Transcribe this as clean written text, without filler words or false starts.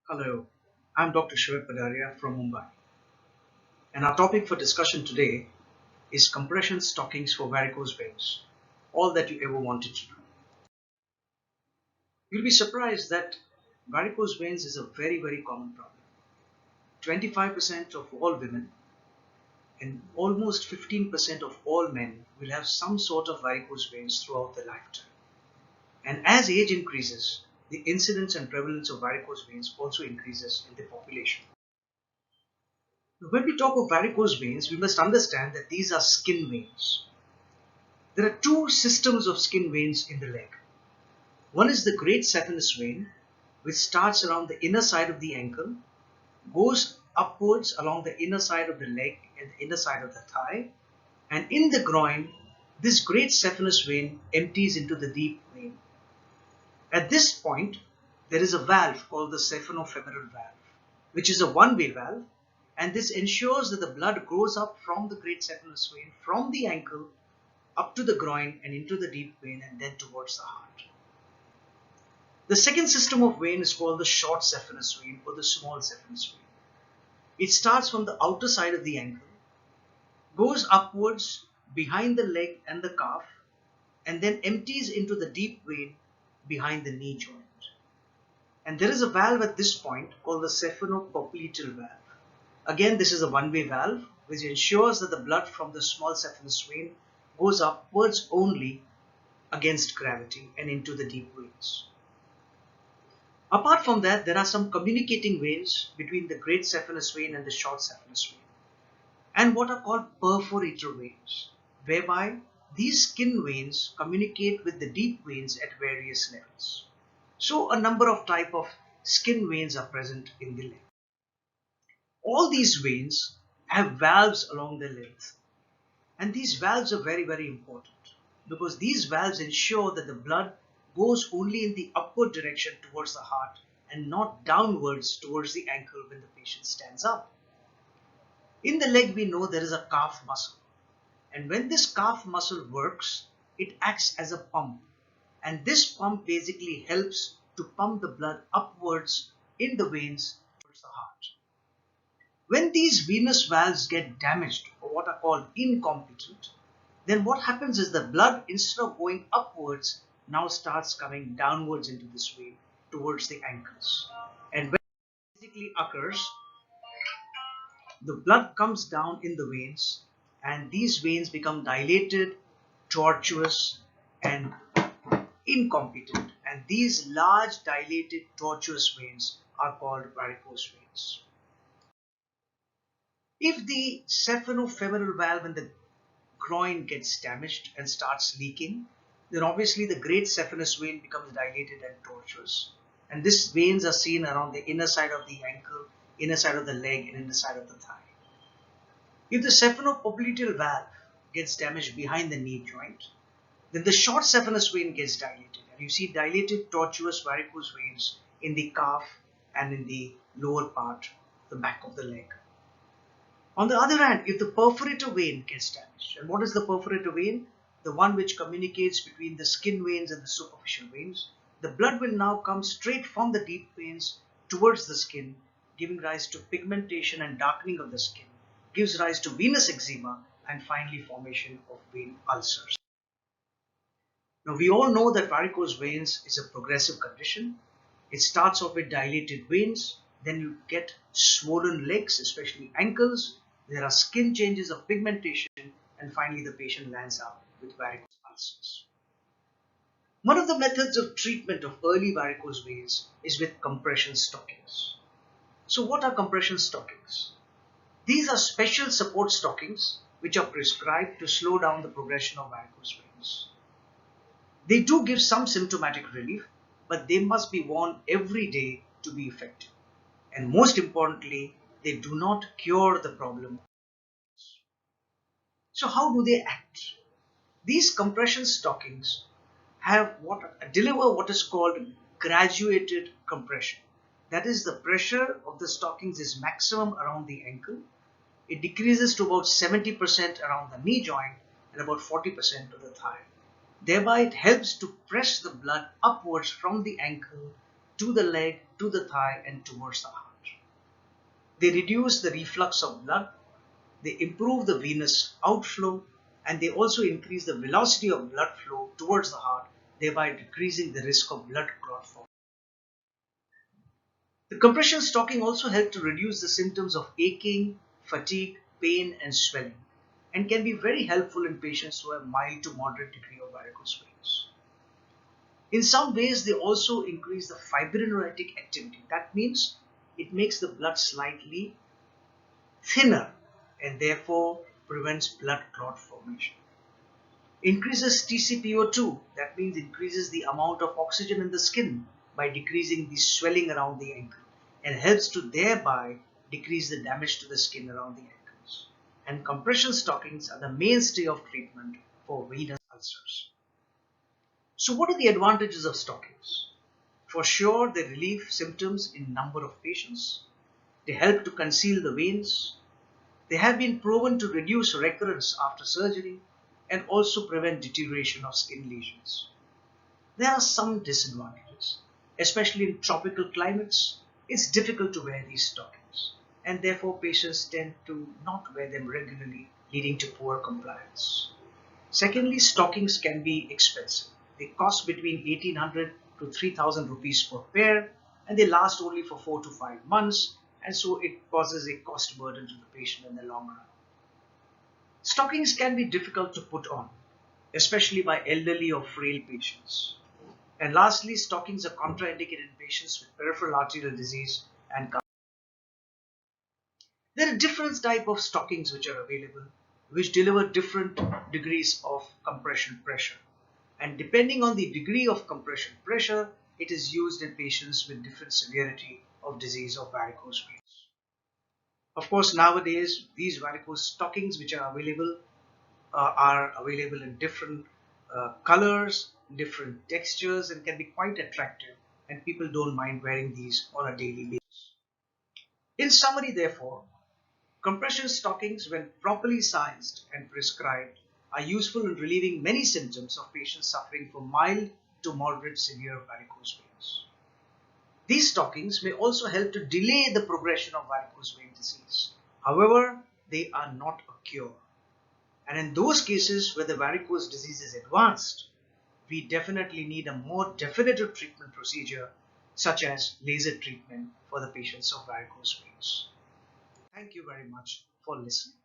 Hello, I'm Dr. Shoaib Padaria from Mumbai, and our topic for discussion today is compression stockings for varicose veins, all that you ever wanted to know. You'll be surprised that varicose veins is a very common problem. 25% of all women and almost 15% of all men will have some sort of varicose veins throughout their lifetime. And as age increases, the incidence and prevalence of varicose veins also increases in the population. When we talk of varicose veins, we must understand that these are skin veins. There are two systems of skin veins in the leg. One is the great saphenous vein, which starts around the inner side of the ankle, goes upwards along the inner side of the leg and the inner side of the thigh, and in the groin, this great saphenous vein empties into the deep vein. At this point, there is a valve called the saphenofemoral valve, which is a one-way valve, and this ensures that the blood goes up from the great saphenous vein, from the ankle, up to the groin and into the deep vein and then towards the heart. The second system of vein is called the short saphenous vein or the small saphenous vein. It starts from the outer side of the ankle, goes upwards behind the leg and the calf, and then empties into the deep vein behind the knee joint. And there is a valve at this point called the saphenopopliteal valve. Again, this is a one-way valve which ensures that the blood from the small saphenous vein goes upwards only against gravity and into the deep veins. Apart from that, there are some communicating veins between the great saphenous vein and the short saphenous vein, and what are called perforator veins, whereby these skin veins communicate with the deep veins at various levels. So a number of type of skin veins are present in the leg. All these veins have valves along their length, and these valves are very important because these valves ensure that the blood goes only in the upward direction towards the heart and not downwards towards the ankle when the patient stands up. In the leg, we know there is a calf muscle, and when this calf muscle works, it acts as a pump, and this pump basically helps to pump the blood upwards in the veins towards the heart. When these venous valves get damaged or what are called incompetent, then what happens is the blood, instead of going upwards, now starts coming downwards into this vein towards the ankles. And when it basically occurs, the blood comes down in the veins, and these veins become dilated, tortuous, and incompetent. And these large, dilated, tortuous veins are called varicose veins. If the saphenofemoral valve in the groin gets damaged and starts leaking, then obviously the great saphenous vein becomes dilated and tortuous. And these veins are seen around the inner side of the ankle, inner side of the leg, and inner side of the thigh. If the saphenopopliteal valve gets damaged behind the knee joint, then the short saphenous vein gets dilated. And you see dilated, tortuous varicose veins in the calf and in the lower part, the back of the leg. On the other hand, if the perforator vein gets damaged, and what is the perforator vein? The one which communicates between the skin veins and the superficial veins. The blood will now come straight from the deep veins towards the skin, giving rise to pigmentation and darkening of the skin, gives rise to venous eczema, and finally formation of vein ulcers. Now we all know that varicose veins is a progressive condition. It starts off with dilated veins, then you get swollen legs, especially ankles. There are skin changes of pigmentation, and finally the patient lands up with varicose ulcers. One of the methods of treatment of early varicose veins is with compression stockings. So what are compression stockings? These are special support stockings which are prescribed to slow down the progression of varicose veins. They do give some symptomatic relief, but they must be worn every day to be effective. And most importantly, they do not cure the problem. So how do they act? These compression stockings deliver what is called graduated compression. That is, the pressure of the stockings is maximum around the ankle. It decreases to about 70% around the knee joint and about 40% to the thigh. Thereby, it helps to press the blood upwards from the ankle to the leg, to the thigh, and towards the heart. They reduce the reflux of blood, they improve the venous outflow, and they also increase the velocity of blood flow towards the heart, thereby decreasing the risk of blood clot formation. The compression stocking also helps to reduce the symptoms of aching, fatigue, pain, and swelling, and can be very helpful in patients who have mild to moderate degree of varicose veins. In some ways, they also increase the fibrinolytic activity. That means it makes the blood slightly thinner and therefore prevents blood clot formation. Increases TCPO2, that means increases the amount of oxygen in the skin by decreasing the swelling around the ankle, and helps to thereby decrease the damage to the skin around the ankles. And compression stockings are the mainstay of treatment for venous ulcers. So what are the advantages of stockings? For sure, they relieve symptoms in number of patients. They help to conceal the veins. They have been proven to reduce recurrence after surgery and also prevent deterioration of skin lesions. There are some disadvantages, especially in tropical climates. It's difficult to wear these stockings, and therefore patients tend to not wear them regularly, leading to poor compliance. Secondly, stockings can be expensive. They cost between 1800 to 3000 rupees per pair, and they last only for 4 to 5 months, and so it causes a cost burden to the patient in the long run. Stockings can be difficult to put on, especially by elderly or frail patients. And lastly, stockings are contraindicated in patients with peripheral arterial disease and there are different types of stockings which are available, which deliver different degrees of compression pressure. And depending on the degree of compression pressure, it is used in patients with different severity of disease of varicose veins. Of course, nowadays, these varicose stockings which are available in different colors, different textures, and can be quite attractive, and people don't mind wearing these on a daily basis. In summary, therefore, compression stockings, when properly sized and prescribed, are useful in relieving many symptoms of patients suffering from mild to moderate severe varicose veins. These stockings may also help to delay the progression of varicose vein disease. However, they are not a cure. And in those cases where the varicose disease is advanced, we definitely need a more definitive treatment procedure, such as laser treatment for the patients of varicose veins. Thank you very much for listening.